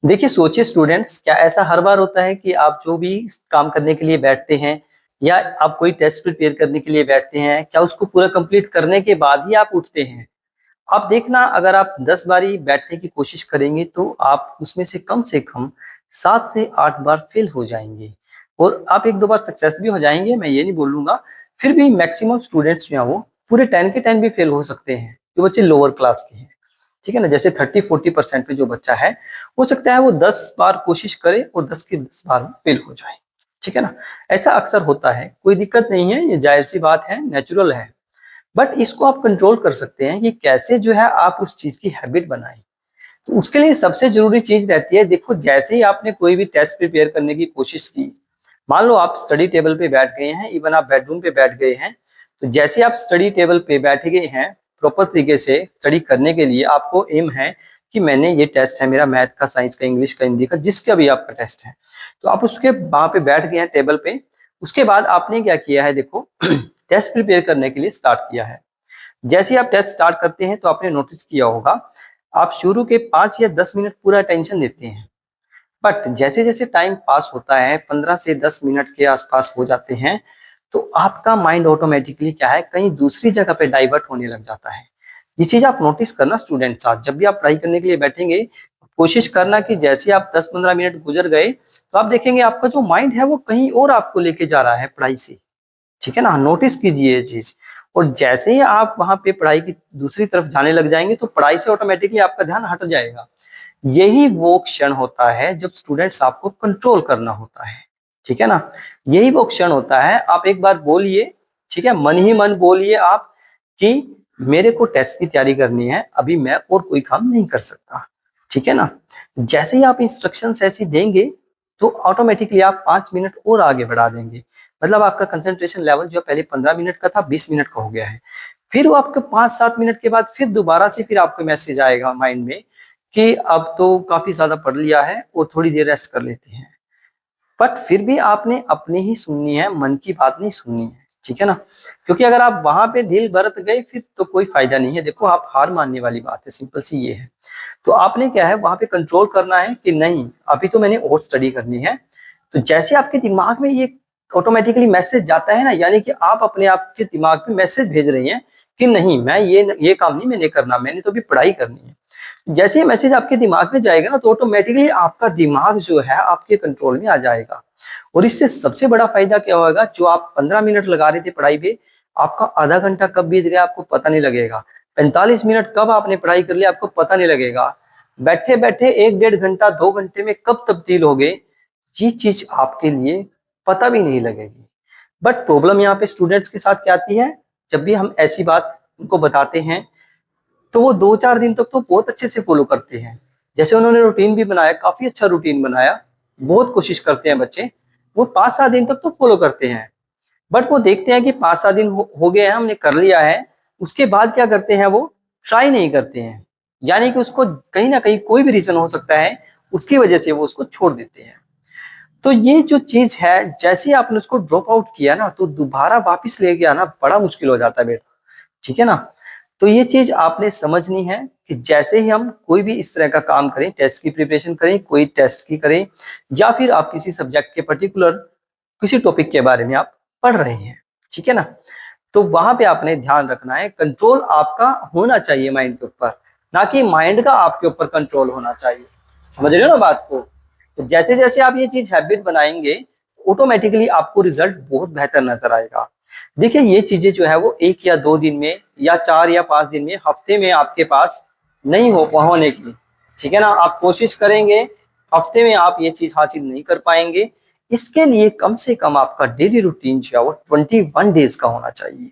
देखिए, सोचिए स्टूडेंट्स, क्या ऐसा हर बार होता है कि आप जो भी काम करने के लिए बैठते हैं या आप कोई टेस्ट प्रिपेयर करने के लिए बैठते हैं, क्या उसको पूरा कंप्लीट करने के बाद ही आप उठते हैं? आप देखना, अगर आप 10 बारी बैठने की कोशिश करेंगे तो आप उसमें से कम 7 से 8 बार फेल हो जाएँगे और आप 1-2 बार सक्सेस भी हो जाएँगे, मैं ये नहीं बोलूँगा। फिर भी मैक्सिमम स्टूडेंट्स जो हैं वो पूरे 10 के 10 भी फेल हो सकते हैं, जो बच्चे लोअर क्लास के हैं। ठीक है ना? जैसे 30-40% पे जो बच्चा है, हो सकता है वो 10 बार कोशिश करे और 10 के 10 बार फेल हो जाए। ठीक है ना? ऐसा अक्सर होता है, कोई दिक्कत नहीं है, ये ज़ाहिर-सी बात है, नेचुरल है। बट इसको आप कंट्रोल कर सकते हैं कि कैसे जो है आप उस चीज़ की हैबिट बनाएँ। तो उसके लिए सबसे ज़रूरी चीज़ रहती है, देखो जैसे ही आपने कोई भी टेस्ट प्रिपेयर करने की कोशिश की, मान लो आप स्टडी टेबल पे बैठ गए हैं, इवन आप बेडरूम पे बैठ गए हैं, तो जैसे ही आप स्टडी टेबल पे बैठ गए हैं, प्रॉपर तरीके से स्टडी करने के लिए आपको एम है कि मैंने ये टेस्ट है मेरा मैथ का, साइंस का, इंग्लिश का, हिंदी का, जिसका भी आपका टेस्ट है। तो आप उसके वहाँ पे बैठ गए हैं टेबल पे, उसके बाद आपने क्या किया है देखो टेस्ट प्रिपेयर करने के लिए स्टार्ट किया है। जैसे ही आप टेस्ट स्टार्ट करते हैं तो आपने नोटिस किया होगा, आप शुरू के 5 या 10 मिनट पूरा अटेंशन देते हैं। बट जैसे-जैसे टाइम पास होता है, 15 से 10 मिनट के आसपास हो जाते हैं, तो आपका माइंड ऑटोमैटिकली क्या है, कहीं दूसरी जगह पे डाइवर्ट होने लग जाता है। ये चीज़ आप नोटिस करना स्टूडेंट्स आप, जब भी आप पढ़ाई करने के लिए बैठेंगे, कोशिश करना कि जैसे ही आप 10-15 मिनट गुज़र गए, तो आप देखेंगे आपका जो माइंड है वो कहीं और आपको लेके जा रहा है पढ़ाई से। ठीक है ना? नोटिस कीजिए ये चीज़। और जैसे ही आप वहाँ पे पढ़ाई की दूसरी तरफ जाने लग जाएँगे, तो पढ़ाई से ऑटोमैटिकली आपका ध्यान हट जाएगा। यही वो क्षण होता है जब स्टूडेंट्स आपको कंट्रोल करना होता है। ठीक है ना? यही वो क्षण होता है, आप एक बार बोलिए, ठीक है? मन ही मन बोलिए आप कि मेरे को टेस्ट की तैयारी करनी है, अभी मैं और कोई काम नहीं कर सकता। ठीक है ना? जैसे ही आप इंस्ट्रक्शंस ऐसी देंगे, तो ऑटोमैटिकली आप 5 मिनट और आगे बढ़ा देंगे। मतलब आपका कंसंट्रेशन लेवल जो पहले 15 मिनट का था, 20 मिनट का हो गया है। फिर वो आपके 5-7 मिनट के बाद फिर दोबारा से फिर आपको मैसेज आएगा माइंड में कि अब तो काफ़ी ज़्यादा पढ़ लिया है और थोड़ी देर रेस्ट कर लेते हैं। बट फिर भी आपने अपनी ही सुननी है, मन की बात नहीं सुननी है, ठीक है ना? क्योंकि अगर आप वहाँ पे ढील बरत गए फिर तो कोई फ़ायदा नहीं है। देखो, आप हार मानने वाली बात है, सिंपल सी ये है। तो आपने क्या है, वहाँ पे कंट्रोल करना है कि नहीं, अभी तो मैंने और स्टडी करनी है। तो जैसे आपके दिमाग में ये ऑटोमेटिकली मैसेज जाता है ना, यानी कि आप अपने आप के दिमाग में मैसेज भेज रही हैं कि नहीं, मैं ये काम नहीं मैंने करना, मैंने तो अभी पढ़ाई करनी है। जैसे ये मैसेज आपके दिमाग में जाएगा ना, तो ऑटोमेटिकली आपका दिमाग जो है आपके कंट्रोल में आ जाएगा। और इससे सबसे बड़ा फायदा क्या होगा, जो आप 15 मिनट लगा रहे थे पढ़ाई पे, आपका आधा घंटा कब बीत गया आपको पता नहीं लगेगा। 45 मिनट कब आपने पढ़ाई कर ली आपको पता नहीं लगेगा। बैठे-बैठे 1 डेढ़ घंटा 2 घंटे में कब तब्दील हो गए, ये चीज़ आपके लिए पता भी नहीं लगेगी। बट प्रॉब्लम यहाँ पे स्टूडेंट्स के साथ क्या आती है, जब भी हम ऐसी बात उनको बताते हैं, तो वो 2-4 दिन तक तो बहुत अच्छे से फ़ॉलो करते हैं। जैसे उन्होंने रूटीन भी बनाया, काफ़ी अच्छा रूटीन बनाया, बहुत कोशिश करते हैं बच्चे, वो 5-7 दिन तक तो फ़ॉलो करते हैं। बट वो देखते हैं कि 5-7 दिन हो गए हैं, हमने कर लिया है, उसके बाद क्या करते हैं वो, ट्राई नहीं करते हैं। यानी कि उसको कहीं न कहीं कोई भी रीज़न हो सकता है, उसकी वजह से वो उसको छोड़ देते हैं। तो ये जो चीज़ है, जैसे ही आपने उसको ड्रॉप आउट किया ना, तो दोबारा वापस लेके आना बड़ा मुश्किल हो जाता है बेटा, ठीक है ना? तो ये चीज़ आपने समझनी है कि जैसे ही हम कोई भी इस तरह का काम करें, टेस्ट की प्रिपरेशन करें, कोई टेस्ट की करें या फिर आप किसी सब्जेक्ट के पर्टिकुलर किसी टॉपिक के बारे में आप पढ़ रहे हैं, ठीक है ना? तो वहाँ पे आपने ध्यान रखना है, कंट्रोल आपका होना चाहिए माइंड के ऊपर, ना कि माइंड का आपके ऊपर कंट्रोल होना चाहिए। समझ रहे हो ना बात को? तो जैसे-जैसे आप ये चीज़ हैबिट बनाएँगे, ऑटोमैटिकली आपको रिज़ल्ट बहुत बेहतर नज़र आएगा। देखिए, ये चीज़ें जो है वो 1 या 2 दिन में या 4 या 5 दिन में, हफ्ते में आपके पास नहीं हो होने की, ठीक है ना? आप कोशिश करेंगे, हफ्ते में आप ये चीज़ हासिल नहीं कर पाएँगे। इसके लिए कम से कम आपका डेली रूटीन जो है वो 21 डेज़ का होना चाहिए।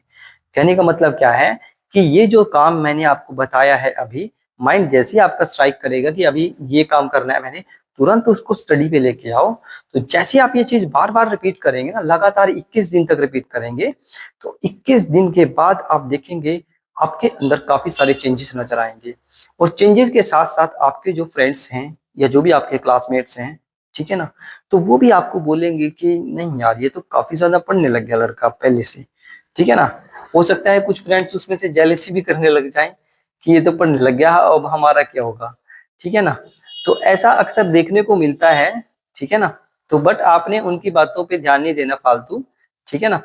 कहने का मतलब क्या है कि ये जो काम मैंने आपको बताया है अभी, माइंड जैसे ही आपका स्ट्राइक करेगा कि अभी ये काम करना है मैंने, तुरंत उसको स्टडी पे लेके आओ। तो जैसे आप ये चीज़ बार-बार रिपीट करेंगे ना, लगातार 21 दिन तक रिपीट करेंगे, तो 21 दिन के बाद आप देखेंगे आपके अंदर काफ़ी सारे चेंजेस नज़र आएँगे। और चेंजेस के साथ-साथ आपके जो फ्रेंड्स हैं या जो भी आपके क्लासमेट्स हैं, ठीक है ना? तो वो भी आपको बोलेंगे कि नहीं यार, ये तो काफ़ी ज़्यादा पढ़ने लग गया लड़का पहले से, ठीक है ना? हो सकता है कुछ फ्रेंड्स उसमें से जेलसी भी करने लग जाएँ कि ये तो पढ़ने लग गया, अब हमारा क्या होगा? ठीक है ना? तो ऐसा अक्सर देखने को मिलता है, ठीक है ना। तो बट आपने उनकी बातों पे ध्यान नहीं देना फालतू, ठीक है ना।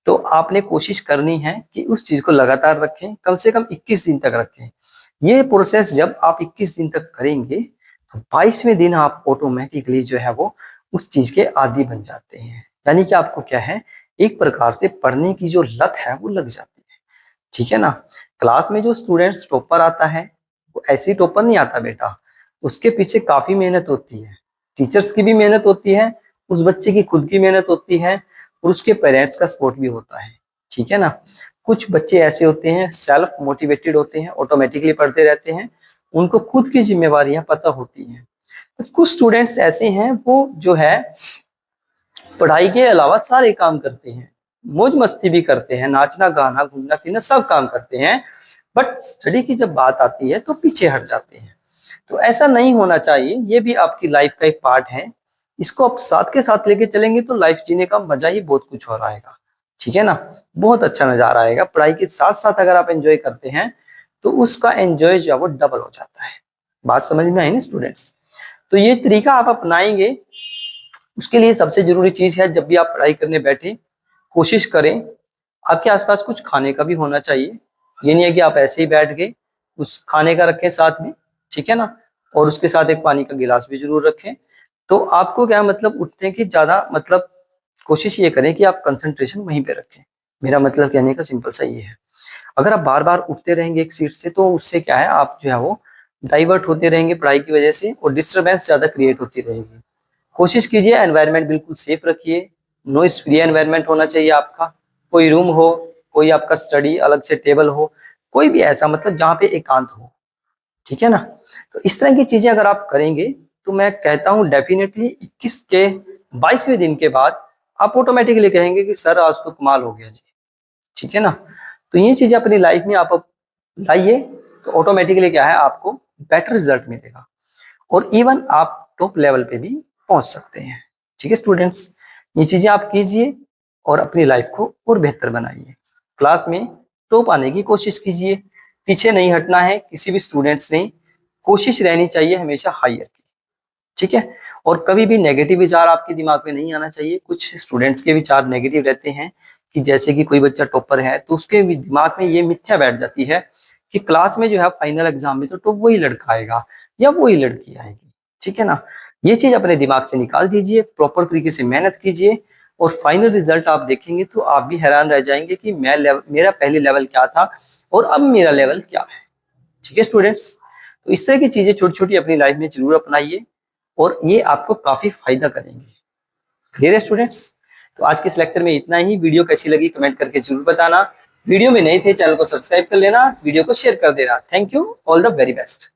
तो आपने कोशिश करनी है कि उस चीज को लगातार रखें, कम से कम 21 दिन तक रखें। ये प्रोसेस जब आप 21 दिन तक करेंगे तो 22वें दिन आप ऑटोमेटिकली जो है वो उस चीज के आदी बन जाते हैं। यानी कि आपको क्या है, एक प्रकार से पढ़ने की जो लत है वो लग जाती है, ठीक है ना। क्लास में जो स्टूडेंट्स टॉपर आता है वो ऐसे ही टॉपर नहीं आता बेटा, उसके पीछे काफी मेहनत होती है, टीचर्स की भी मेहनत होती है, उस बच्चे की खुद की मेहनत होती है और उसके पेरेंट्स का सपोर्ट भी होता है, ठीक है ना। कुछ बच्चे ऐसे होते हैं सेल्फ मोटिवेटेड होते हैं, ऑटोमेटिकली पढ़ते रहते हैं, उनको खुद की जिम्मेवारियां पता होती हैं। कुछ स्टूडेंट्स ऐसे हैं वो जो है पढ़ाई के अलावा सारे काम करते हैं, मौज मस्ती भी करते हैं, नाचना गाना घूमना फिरना सब काम करते हैं, बट स्टडी की जब बात आती है तो पीछे हट जाते हैं। तो ऐसा नहीं होना चाहिए, ये भी आपकी लाइफ का एक पार्ट है। इसको आप साथ के साथ लेके चलेंगे तो लाइफ जीने का मजा ही बहुत कुछ और आएगा, ठीक है ना। बहुत अच्छा नजारा आएगा, पढ़ाई के साथ साथ अगर आप एंजॉय करते हैं तो उसका एंजॉय जो है वो डबल हो जाता है। बात समझ में आई ना स्टूडेंट्स। तो ये तरीका आप अपनाएंगे, उसके लिए सबसे जरूरी चीज है जब भी आप पढ़ाई करने बैठे कोशिश करें आपके आसपास कुछ खाने का भी होना चाहिए। ये नहीं है कि आप ऐसे ही बैठ गए, उस खाने का रखें साथ में, ठीक है ना। और उसके साथ एक पानी का गिलास भी जरूर रखें। तो आपको क्या मतलब उठने की ज्यादा मतलब कोशिश ये करें कि आप कंसंट्रेशन वहीं पे रखें। मेरा मतलब कहने का सिंपल सा ये है, अगर आप बार बार उठते रहेंगे एक सीट से तो उससे क्या है आप जो है वो डाइवर्ट होते रहेंगे पढ़ाई की वजह से और डिस्टरबेंस ज्यादा क्रिएट होती रहेगी। कोशिश कीजिए एनवायरनमेंट बिल्कुल सेफ रखिए, नॉइस फ्री एनवायरनमेंट होना चाहिए आपका। कोई रूम हो, कोई आपका स्टडी अलग से टेबल हो, कोई भी ऐसा मतलब जहाँ पे एकांत हो, ठीक है ना। तो इस तरह की चीजें अगर आप करेंगे तो मैं कहता हूँ डेफिनेटली 21 के 22वें दिन के बाद आप ऑटोमेटिकली कहेंगे कि सर आज तो कमाल हो गया जी, ठीक है ना। तो ये चीजें अपनी लाइफ में आप लाइए तो ऑटोमेटिकली क्या है आपको बेटर रिजल्ट मिलेगा और इवन आप टॉप लेवल पे भी पहुंच सकते हैं, ठीक है स्टूडेंट्स। ये चीजें आप कीजिए और अपनी लाइफ को और बेहतर बनाइए। क्लास में टॉप आने की कोशिश कीजिए, पीछे नहीं हटना है किसी भी स्टूडेंट्स ने, कोशिश रहनी चाहिए हमेशा हायर की, ठीक है। और कभी भी नेगेटिव विचार आपके दिमाग में नहीं आना चाहिए। कुछ स्टूडेंट्स के विचार नेगेटिव रहते हैं कि जैसे कि कोई बच्चा टॉपर है तो उसके दिमाग में ये मिथ्या बैठ जाती है कि क्लास में जो है फाइनल एग्जाम में तो टॉप वही लड़का आएगा या वही लड़की आएगी, ठीक है ना। ये चीज अपने दिमाग से निकाल दीजिए, प्रॉपर तरीके से मेहनत कीजिए और फाइनल रिजल्ट आप देखेंगे तो आप भी हैरान रह जाएंगे कि मेरा पहले लेवल क्या था और अब मेरा लेवल क्या है, ठीक है स्टूडेंट्स। तो इस तरह की चीजें छोटी छोटी अपनी लाइफ में जरूर अपनाइए और ये आपको काफी फायदा करेंगे। क्लियर है स्टूडेंट्स। तो आज के इस लेक्चर में इतना ही। वीडियो कैसी लगी कमेंट करके जरूर बताना। वीडियो में नए थे चैनल को सब्सक्राइब कर लेना, वीडियो को शेयर कर देना। Thank you, all the very best.